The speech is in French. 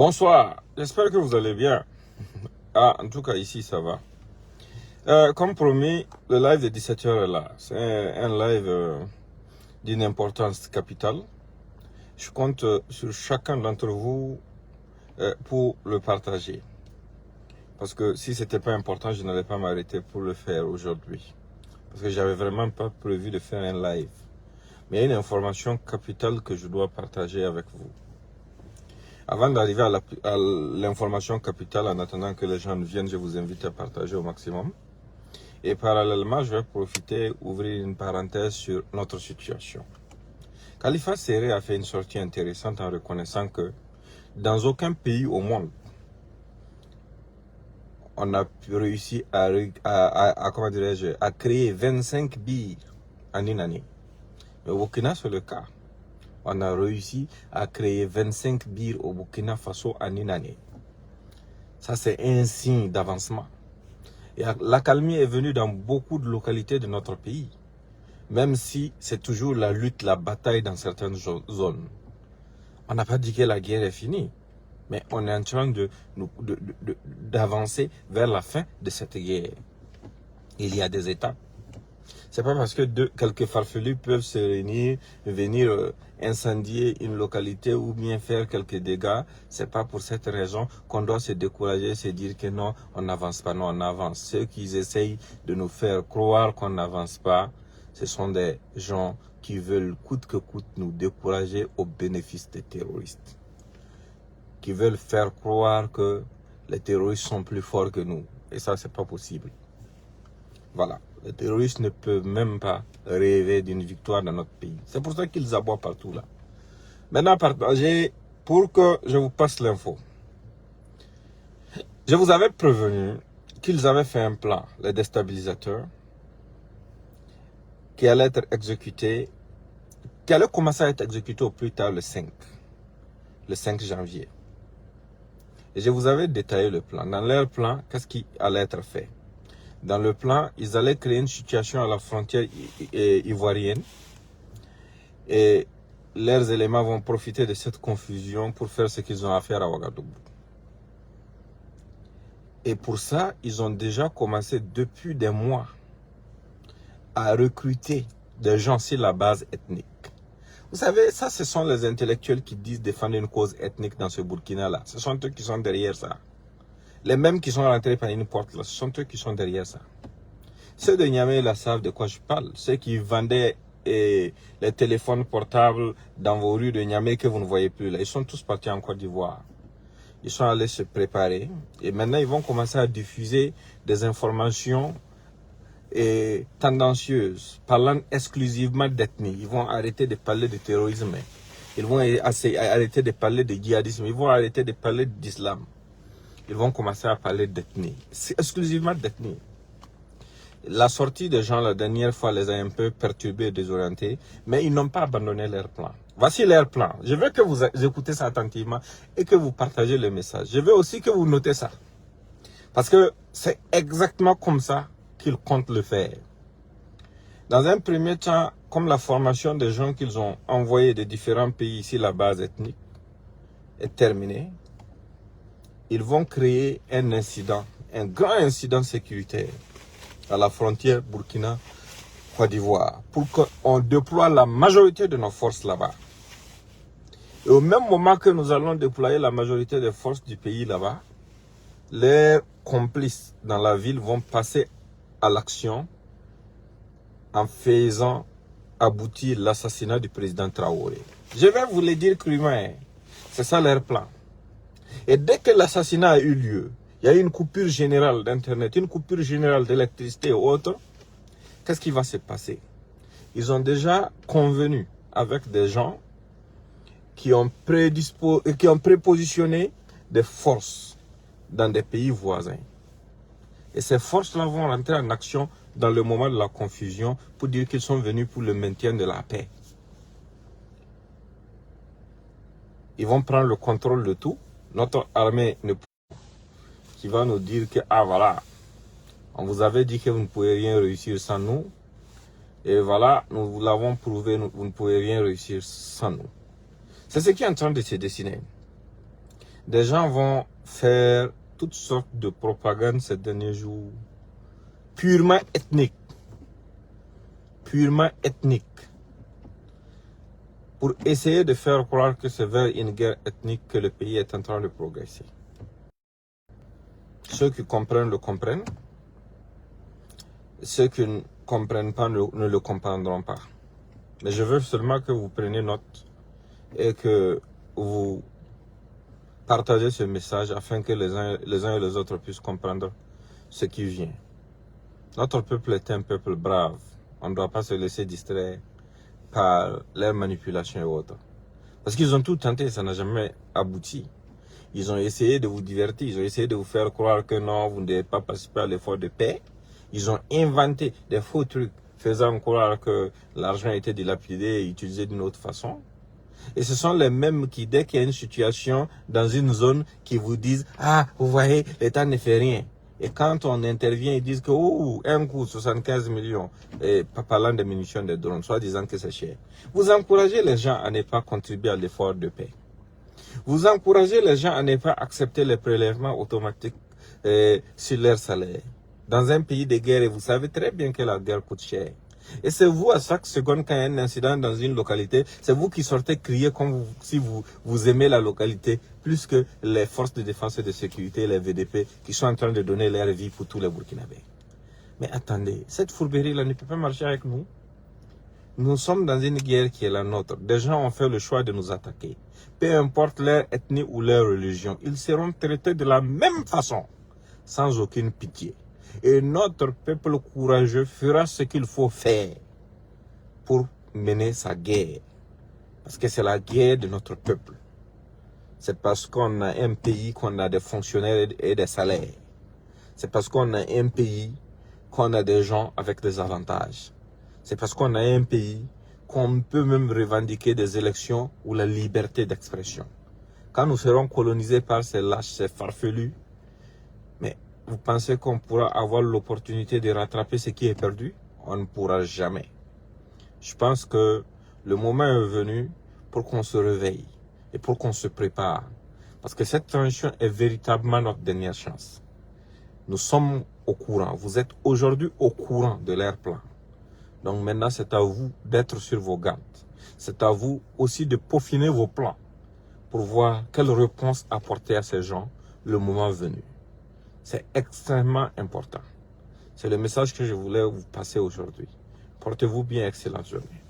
Bonsoir, j'espère que vous allez bien. Ah, en tout cas, ici, ça va. Comme promis, le live de 17h est là. C'est un live d'une importance capitale. Je compte sur chacun d'entre vous pour le partager. Parce que si ce n'était pas important, je n'allais pas m'arrêter pour le faire aujourd'hui. Parce que j'avais vraiment pas prévu de faire un live. Mais il y a une information capitale que je dois partager avec vous. Avant d'arriver à l'information capitale, en attendant que les gens viennent, je vous invite à partager au maximum. Et parallèlement, je vais profiter, ouvrir une parenthèse sur notre situation. Khalifa Séré a fait une sortie intéressante en reconnaissant que dans aucun pays au monde, on a réussi à créer 25 billes en une année. Mais au Burkina, c'est le cas. On a réussi à créer 25 billes au Burkina Faso en une année. Ça, c'est un signe d'avancement. Et l'accalmie est venue dans beaucoup de localités de notre pays. Même si c'est toujours la lutte, la bataille dans certaines zones. On n'a pas dit que la guerre est finie. Mais on est en train d'avancer vers la fin de cette guerre. Il y a des étapes. C'est pas parce que quelques farfelus peuvent se réunir, venir incendier une localité ou bien faire quelques dégâts. C'est pas pour cette raison qu'on doit se décourager, se dire que non, on n'avance pas, non, on avance. Ceux qui essayent de nous faire croire qu'on n'avance pas, ce sont des gens qui veulent coûte que coûte nous décourager au bénéfice des terroristes. Qui veulent faire croire que les terroristes sont plus forts que nous. Et ça, c'est pas possible. Voilà. Les terroristes ne peuvent même pas rêver d'une victoire dans notre pays. C'est pour ça qu'ils aboient partout là. Maintenant, partagez pour que je vous passe l'info. Je vous avais prévenu qu'ils avaient fait un plan, les déstabilisateurs, qui allait être exécuté, qui allait commencer à être exécuté au plus tard le 5 janvier. Et je vous avais détaillé le plan. Dans leur plan, qu'est-ce qui allait être fait? Dans le plan, ils allaient créer une situation à la frontière ivoirienne et leurs éléments vont profiter de cette confusion pour faire ce qu'ils ont à faire à Ouagadougou. Et pour ça, ils ont déjà commencé depuis des mois à recruter des gens sur la base ethnique. Vous savez, ça, ce sont les intellectuels qui disent défendre une cause ethnique dans ce Burkina-là. Ce sont eux qui sont derrière ça. Les mêmes qui sont rentrés par une porte là, ce sont eux qui sont derrière ça. Ceux de Niamey là savent de quoi je parle. Ceux qui vendaient les téléphones portables dans vos rues de Niamey que vous ne voyez plus là, ils sont tous partis en Côte d'Ivoire. Ils sont allés se préparer et maintenant ils vont commencer à diffuser des informations tendancieuses, parlant exclusivement d'ethnie. Ils vont arrêter de parler de terrorisme. Ils vont arrêter de parler de djihadisme. Ils vont arrêter de parler d'islam. Ils vont commencer à parler d'ethnie. C'est exclusivement d'ethnie. La sortie des gens la dernière fois les a un peu perturbés et désorientés, mais ils n'ont pas abandonné leur plan. Voici leur plan. Je veux que vous écoutez ça attentivement et que vous partagez le message. Je veux aussi que vous notez ça. Parce que c'est exactement comme ça qu'ils comptent le faire. Dans un premier temps, comme la formation des gens qu'ils ont envoyés de différents pays ici, la base ethnique, est terminée, ils vont créer un incident, un grand incident sécuritaire à la frontière Burkina-Côte d'Ivoire pour qu'on déploie la majorité de nos forces là-bas. Et au même moment que nous allons déployer la majorité des forces du pays là-bas, les complices dans la ville vont passer à l'action en faisant aboutir l'assassinat du président Traoré. Je vais vous le dire crûment, c'est ça leur plan. Et dès que l'assassinat a eu lieu, il y a eu une coupure générale d'Internet, une coupure générale d'électricité et autres. Qu'est-ce qui va se passer? Ils ont déjà convenu avec des gens qui ont prépositionné des forces dans des pays voisins. Et ces forces-là vont rentrer en action dans le moment de la confusion pour dire qu'ils sont venus pour le maintien de la paix. Ils vont prendre le contrôle de tout. Notre armée qui va nous dire que, ah voilà, on vous avait dit que vous ne pouvez rien réussir sans nous. Et voilà, nous vous l'avons prouvé, vous ne pouvez rien réussir sans nous. C'est ce qui est en train de se dessiner. Des gens vont faire toutes sortes de propagande ces derniers jours, purement ethnique, pour essayer de faire croire que c'est vers une guerre ethnique que le pays est en train de progresser. Ceux qui comprennent le comprennent, ceux qui ne comprennent pas ne le comprendront pas. Mais je veux seulement que vous preniez note et que vous partagez ce message afin que les uns et les autres puissent comprendre ce qui vient. Notre peuple est un peuple brave. On ne doit pas se laisser distraire par leurs manipulations et autres. Parce qu'ils ont tout tenté, ça n'a jamais abouti. Ils ont essayé de vous divertir, ils ont essayé de vous faire croire que non, vous ne devez pas participer à l'effort de paix. Ils ont inventé des faux trucs faisant croire que l'argent était dilapidé et utilisé d'une autre façon. Et ce sont les mêmes qui, dès qu'il y a une situation dans une zone, qui vous disent « Ah, vous voyez, l'État ne fait rien ». Et quand on intervient, ils disent que oh, un coup, 75 millions, et parlant des munitions de drones, soit disant que c'est cher. Vous encouragez les gens à ne pas contribuer à l'effort de paix. Vous encouragez les gens à ne pas accepter les prélèvements automatiques sur leur salaire. Dans un pays de guerre, et vous savez très bien que la guerre coûte cher. Et c'est vous, à chaque seconde, quand il y a un incident dans une localité, c'est vous qui sortez crier comme si vous aimez la localité, plus que les forces de défense et de sécurité, les VDP, qui sont en train de donner leur vie pour tous les Burkinabés. Mais attendez, cette fourberie-là ne peut pas marcher avec nous. Nous sommes dans une guerre qui est la nôtre. Des gens ont fait le choix de nous attaquer. Peu importe leur ethnie ou leur religion, ils seront traités de la même façon, sans aucune pitié. Et notre peuple courageux fera ce qu'il faut faire pour mener sa guerre. Parce que c'est la guerre de notre peuple. C'est parce qu'on a un pays qu'on a des fonctionnaires et des salaires. C'est parce qu'on a un pays qu'on a des gens avec des avantages. C'est parce qu'on a un pays qu'on peut même revendiquer des élections ou la liberté d'expression. Quand nous serons colonisés par ces lâches, ces farfelus, mais vous pensez qu'on pourra avoir l'opportunité de rattraper ce qui est perdu? On ne pourra jamais. Je pense que le moment est venu pour qu'on se réveille et pour qu'on se prépare. Parce que cette transition est véritablement notre dernière chance. Nous sommes au courant. Vous êtes aujourd'hui au courant de leur plan. Donc maintenant, c'est à vous d'être sur vos gardes. C'est à vous aussi de peaufiner vos plans pour voir quelle réponse apporter à ces gens le moment venu. C'est extrêmement important. C'est le message que je voulais vous passer aujourd'hui. Portez-vous bien, excellente journée.